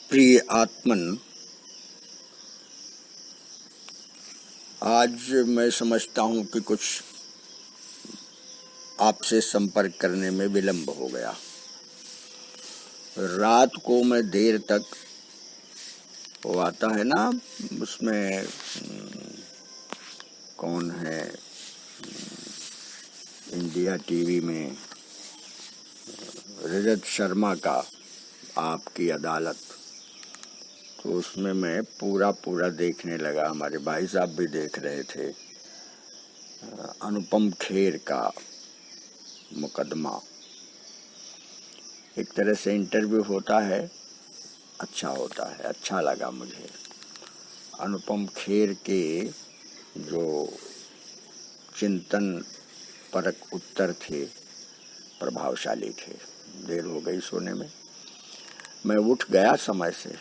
प्रिय आत्मन, आज मैं समझता हूँ कि कुछ आपसे संपर्क करने में विलंब हो गया। रात को मैं देर तक, वो आता है ना उसमें कौन है, इंडिया टीवी में रजत शर्मा का आपकी अदालत, तो उसमें मैं पूरा देखने लगा। हमारे भाई साहब भी देख रहे थे। अनुपम खेर का मुकदमा, एक तरह से इंटरव्यू होता है, अच्छा होता है, अच्छा लगा मुझे। अनुपम खेर के जो चिंतन परक उत्तर थे प्रभावशाली थे। देर हो गई सोने में, मैं उठ गया समय से।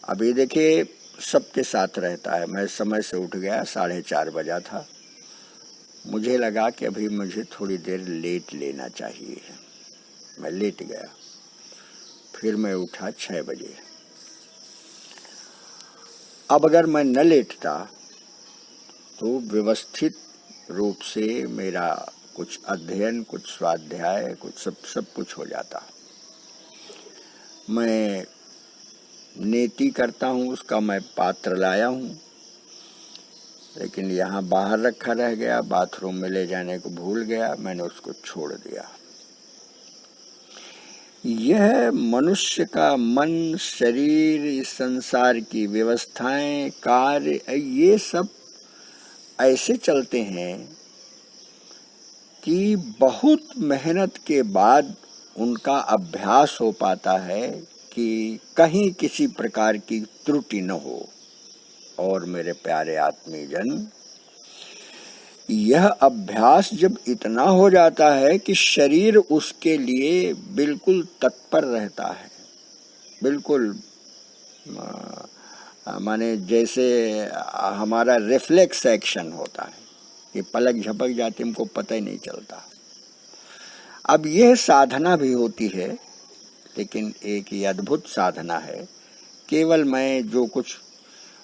अभी देखिए, सबके साथ रहता है, मैं समय से उठ गया, 4:30 बजा था। मुझे लगा कि अभी मुझे थोड़ी देर लेट लेना चाहिए, मैं लेट गया। फिर मैं उठा 6 बजे। अब अगर मैं न लेटता तो व्यवस्थित रूप से मेरा कुछ अध्ययन, कुछ स्वाध्याय, कुछ सब कुछ हो जाता। मैं नेति करता हूँ, उसका मैं पात्र लाया हूँ, लेकिन यहाँ बाहर रखा रह गया, बाथरूम में ले जाने को भूल गया, मैंने उसको छोड़ दिया। यह मनुष्य का मन, शरीर, इस संसार की व्यवस्थाएं, कार्य, ये सब ऐसे चलते हैं कि बहुत मेहनत के बाद उनका अभ्यास हो पाता है कि कहीं किसी प्रकार की त्रुटि न हो। और मेरे प्यारे आत्मीजन, यह अभ्यास जब इतना हो जाता है कि शरीर उसके लिए बिल्कुल तत्पर रहता है, बिल्कुल माने जैसे हमारा रिफ्लेक्स एक्शन होता है कि पलक झपक जाती, हमको पता ही नहीं चलता। अब यह साधना भी होती है, लेकिन एक ही अद्भुत साधना है। केवल मैं जो कुछ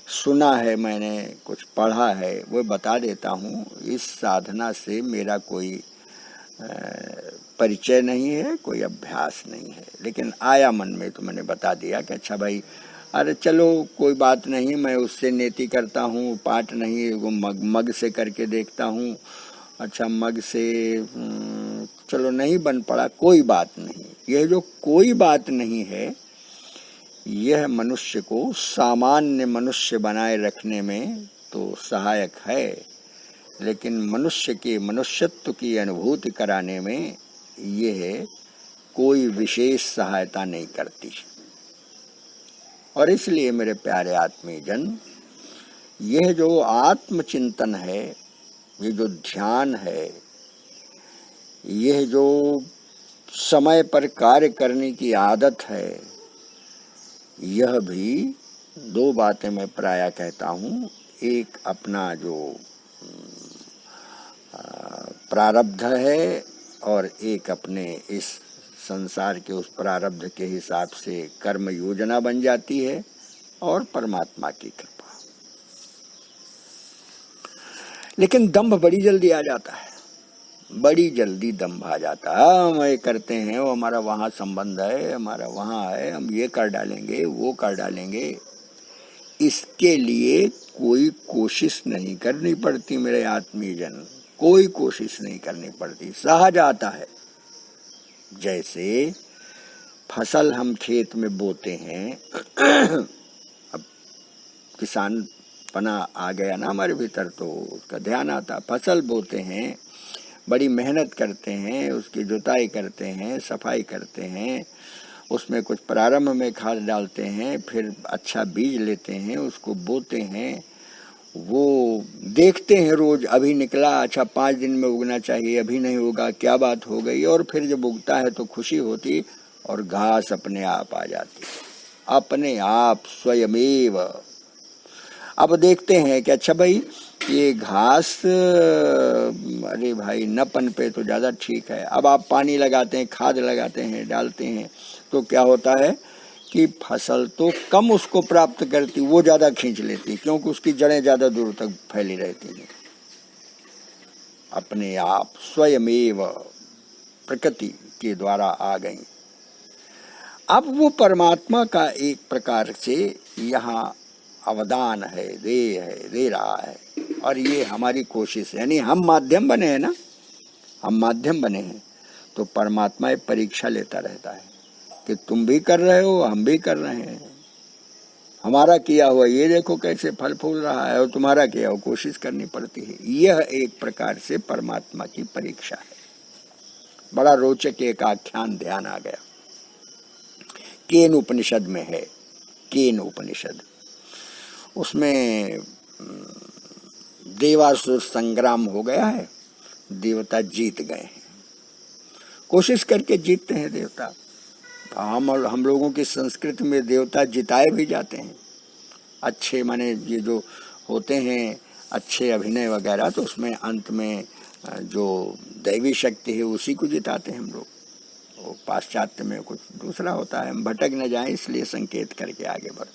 सुना है, मैंने कुछ पढ़ा है, वो बता देता हूँ। इस साधना से मेरा कोई परिचय नहीं है, कोई अभ्यास नहीं है, लेकिन आया मन में तो मैंने बता दिया कि अच्छा भाई, अरे चलो कोई बात नहीं, मैं उससे नेति करता हूँ, पाठ नहीं, वो मग से करके देखता हूँ। अच्छा, मग से चलो नहीं बन पड़ा, कोई बात नहीं। यह जो कोई बात नहीं है, यह मनुष्य को सामान्य मनुष्य बनाए रखने में तो सहायक है, लेकिन मनुष्य के मनुष्यत्व की अनुभूति कराने में यह कोई विशेष सहायता नहीं करती। और इसलिए मेरे प्यारे आत्मीजन, यह जो आत्मचिंतन है, ये जो ध्यान है, यह जो समय पर कार्य करने की आदत है, यह भी दो बातें मैं प्रायः कहता हूँ। एक अपना जो प्रारब्ध है, और एक अपने इस संसार के उस प्रारब्ध के हिसाब से कर्म योजना बन जाती है, और परमात्मा की कृपा। लेकिन दंभ बड़ी जल्दी आ जाता है, बड़ी जल्दी दंभ आ जाता है। हम ये करते हैं, वो हमारा वहाँ संबंध है, हमारा वहाँ है, हम ये कर डालेंगे, वो कर डालेंगे। इसके लिए कोई कोशिश नहीं करनी पड़ती मेरे आत्मीजन, कोई कोशिश नहीं करनी पड़ती, सहज आता है। जैसे फसल हम खेत में बोते हैं, अब किसान पना आ गया ना हमारे भीतर, तो उसका ध्यान आता। फसल बोते हैं, बड़ी मेहनत करते हैं, उसकी जुताई करते हैं, सफाई करते हैं, उसमें कुछ प्रारंभ में खाद डालते हैं, फिर अच्छा बीज लेते हैं, उसको बोते हैं, वो देखते हैं रोज, अभी निकला, अच्छा 5 दिन में उगना चाहिए, अभी नहीं उगा, क्या बात हो गई। और फिर जब उगता है तो खुशी होती, और घास अपने आप आ जाती, अपने आप स्वयमेव। अब देखते हैं कि अच्छा भाई, ये घास, अरे भाई न पनपे तो ज़्यादा ठीक है। अब आप पानी लगाते हैं, खाद लगाते हैं, डालते हैं, तो क्या होता है कि फसल तो कम उसको प्राप्त करती, वो ज्यादा खींच लेती, क्योंकि उसकी जड़ें ज्यादा दूर तक फैली रहती हैं। अपने आप स्वयमेव प्रकृति के द्वारा आ गई। अब वो परमात्मा का एक प्रकार से यहाँ अवदान है, दे रहा है, और ये हमारी कोशिश है, यानी हम माध्यम बने हैं ना, हम माध्यम बने हैं, तो परमात्मा एक परीक्षा लेता रहता है कि तुम भी कर रहे हो, हम भी कर रहे हैं, हमारा किया हुआ ये देखो कैसे फल फूल रहा है, और तुम्हारा किया हुआ कोशिश करनी पड़ती है। यह एक प्रकार से परमात्मा की परीक्षा है। बड़ा रोचक एक आख्यान ध्यान आ गया, केन उपनिषद में है, केन उपनिषद, उसमें देवासुर संग्राम हो गया है, देवता जीत गए हैं, कोशिश करके जीतते हैं देवता। हम लोगों की संस्कृति में देवता जिताए भी जाते हैं, अच्छे माने ये जो होते हैं अच्छे अभिनय वगैरह, तो उसमें अंत में जो दैवी शक्ति है उसी को जिताते हैं हम लोग। वो पाश्चात्य में कुछ दूसरा होता है, हम भटक न जाएं इसलिए संकेत करके आगे बढ़।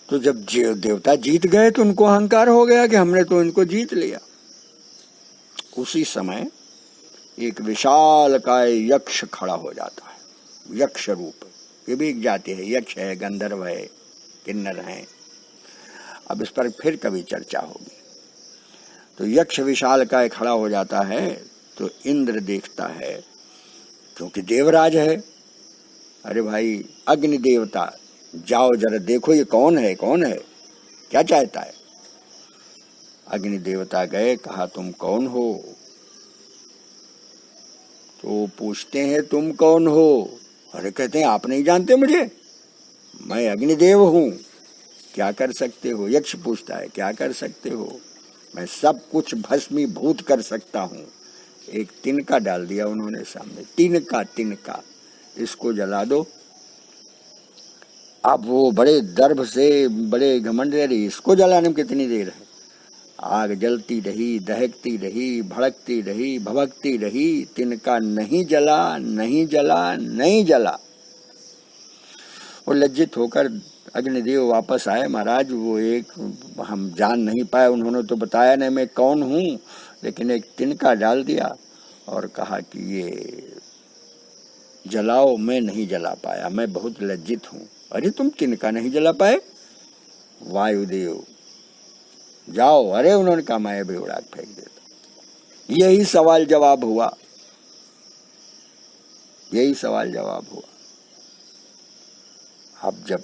तो जब देवता जीत गए तो उनको अहंकार हो गया कि हमने तो इनको जीत लिया। उसी समय एक विशाल काय यक्ष खड़ा हो जाता है, यक्ष रूप, ये भी एक जाति है, यक्ष है, गंधर्व है, किन्नर है, अब इस पर फिर कभी चर्चा होगी। तो यक्ष विशाल काय खड़ा हो जाता है, तो इंद्र देखता है, क्योंकि देवराज है, अरे भाई अग्नि देवता, जाओ जरा देखो ये कौन है, कौन है, क्या चाहता है। अग्नि देवता गए, कहा तुम कौन हो, तो पूछते हैं तुम कौन हो, अरे कहते हैं आप नहीं जानते मुझे, मैं अग्निदेव हूं, क्या कर सकते हो। यक्ष पूछता है क्या कर सकते हो, मैं सब कुछ भस्मीभूत कर सकता हूं। एक तिनका डाल दिया उन्होंने सामने, तिनका, तिनका, इसको जला दो। अब वो बड़े दर्भ से, बड़े घमंड, इसको जलाने में कितनी देर है। आग जलती रही, दहकती रही, भड़कती रही, भभकती रही, तिनका नहीं जला, नहीं जला, नहीं जला। वो लज्जित होकर अग्निदेव वापस आए, महाराज वो एक हम जान नहीं पाए, उन्होंने तो बताया नहीं मैं कौन हूं, लेकिन एक तिनका डाल दिया और कहा कि ये जलाओ, मैं नहीं जला पाया, मैं बहुत लज्जित हूं। अरे तुम तिनका नहीं जला पाए, वायुदेव जाओ, अरे उन्होंने कहा मैं भी उड़ा फेंक देता। यही सवाल जवाब हुआ, यही सवाल जवाब हुआ। अब जब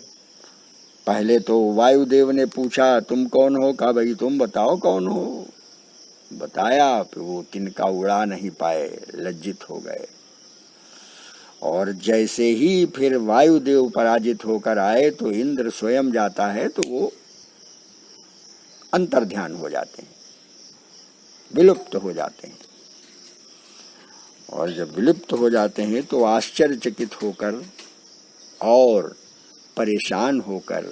पहले तो वायुदेव ने पूछा तुम कौन हो, कहा भाई तुम बताओ कौन हो, बताया, फिर वो तिनका उड़ा नहीं पाए, लज्जित हो गए। और जैसे ही फिर वायुदेव पराजित होकर आए तो इंद्र स्वयं जाता है, तो वो अंतर्ध्यान हो जाते हैं, विलुप्त हो जाते हैं। और जब विलुप्त हो जाते हैं तो आश्चर्यचकित होकर और परेशान होकर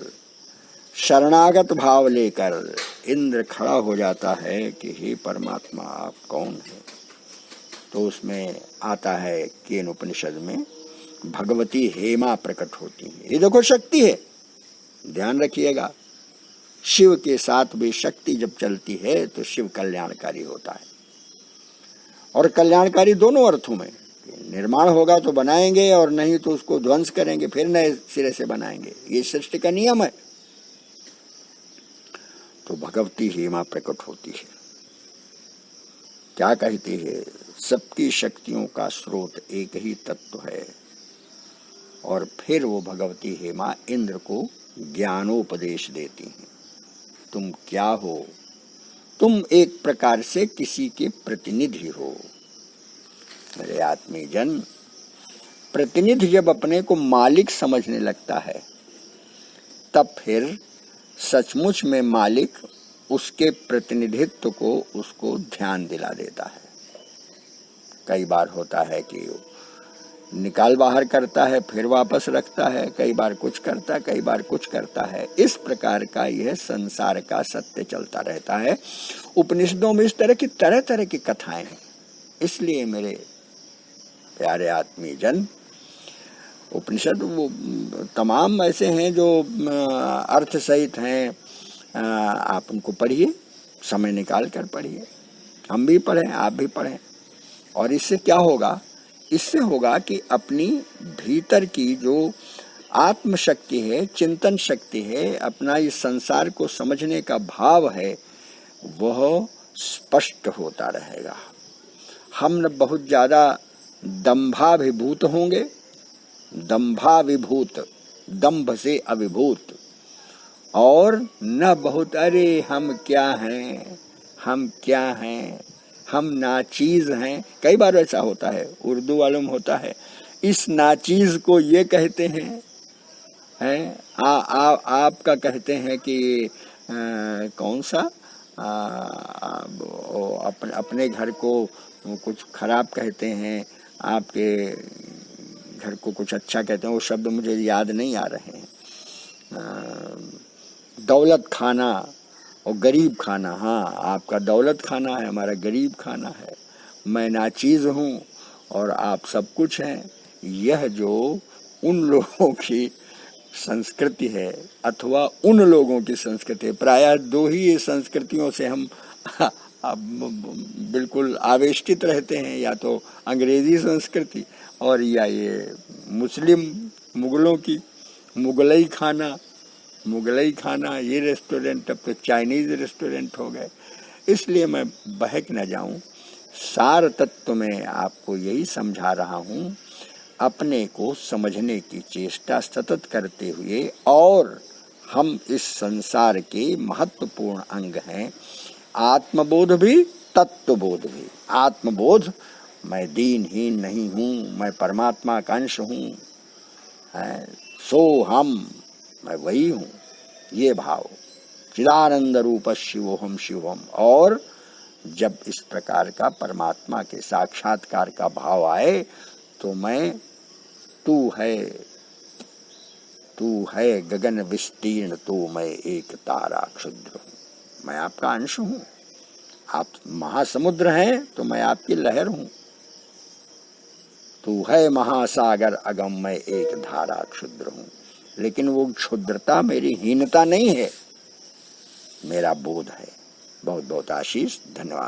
शरणागत भाव लेकर इंद्र खड़ा हो जाता है कि हे परमात्मा आप कौन है। तो उसमें आता है केन उपनिषद में भगवती हेमा प्रकट होती है। ये देखो शक्ति है, ध्यान रखिएगा, शिव के साथ भी शक्ति जब चलती है तो शिव कल्याणकारी होता है, और कल्याणकारी दोनों अर्थों में, निर्माण होगा तो बनाएंगे और नहीं तो उसको ध्वंस करेंगे, फिर नए सिरे से बनाएंगे, ये सृष्टि का नियम है। तो भगवती हेमा प्रकट होती है, क्या कहती है, सबकी शक्तियों का स्रोत एक ही तत्व है। और फिर वो भगवती हेमा इंद्र को ज्ञानोपदेश देती हैं, तुम क्या हो, तुम एक प्रकार से किसी के प्रतिनिधि हो। मेरे आत्मीय जन, प्रतिनिधि जब अपने को मालिक समझने लगता है, तब फिर सचमुच में मालिक उसके प्रतिनिधित्व को उसको ध्यान दिला देता है। कई बार होता है कि निकाल बाहर करता है, फिर वापस रखता है, कई बार कुछ करता, कई बार कुछ करता है। इस प्रकार का यह संसार का सत्य चलता रहता है। उपनिषदों में इस तरह की तरह तरह की कथाएं हैं। इसलिए मेरे प्यारे आत्मीय जन, उपनिषद वो तमाम ऐसे हैं जो अर्थ सहित हैं। आप उनको पढ़िए, समय निकाल कर पढ़िए, हम भी पढ़ें, आप भी पढ़ें। और इससे क्या होगा? इससे होगा कि अपनी भीतर की जो आत्मशक्ति है, चिंतन शक्ति है, अपना इस संसार को समझने का भाव है, वह स्पष्ट होता रहेगा। हम न बहुत ज्यादा दंभाभिभूत होंगे, दंभाविभूत, दंभ से अभिभूत, और न बहुत अरे हम क्या हैं, हम क्या हैं, हम नाचीज हैं। कई बार ऐसा होता है, उर्दू वालों में होता है, इस नाचीज को ये कहते हैं, आपका कहते हैं कि कौन सा अपने घर को कुछ खराब कहते हैं, आपके घर को कुछ अच्छा कहते हैं, वो शब्द मुझे याद नहीं आ रहे हैं। दौलत खाना और गरीब खाना। हाँ, आपका दौलत खाना है, हमारा गरीब खाना है। मैं नाचीज हूँ और आप सब कुछ हैं। यह जो उन लोगों की संस्कृति है, अथवा उन लोगों की संस्कृति है, प्रायः दो ही संस्कृतियों से हम बिल्कुल आवेष्टित रहते हैं, या तो अंग्रेजी संस्कृति और या ये मुस्लिम मुगलों की मुगलई खाना। ये रेस्टोरेंट अब तो चाइनीज रेस्टोरेंट हो गए। इसलिए मैं बहक न जाऊं, सार तत्व में आपको यही समझा रहा हूं, अपने को समझने की चेष्टा सतत करते हुए, और हम इस संसार के महत्वपूर्ण अंग हैं, आत्मबोध भी तत्वबोध भी। आत्मबोध, मैं दीनहीन नहीं हूँ, मैं परमात्मा का अंश हूँ, सो हम, मैं वही हूँ, ये भाव, चिदानंद रूप शिवोहम शिवम। और जब इस प्रकार का परमात्मा के साक्षात्कार का भाव आए तो मैं, तू है गगन विस्तीर्ण, तो मैं एक तारा क्षुद्र हूँ। मैं आपका अंश हूँ। आप महासमुद्र हैं तो मैं आपकी लहर हूँ। तू है महासागर अगम, मैं एक धारा क्षुद्र हूँ। लेकिन वो क्षुद्रता मेरी हीनता नहीं है, मेरा बोध है। बहुत बहुत आशीष, धन्यवाद।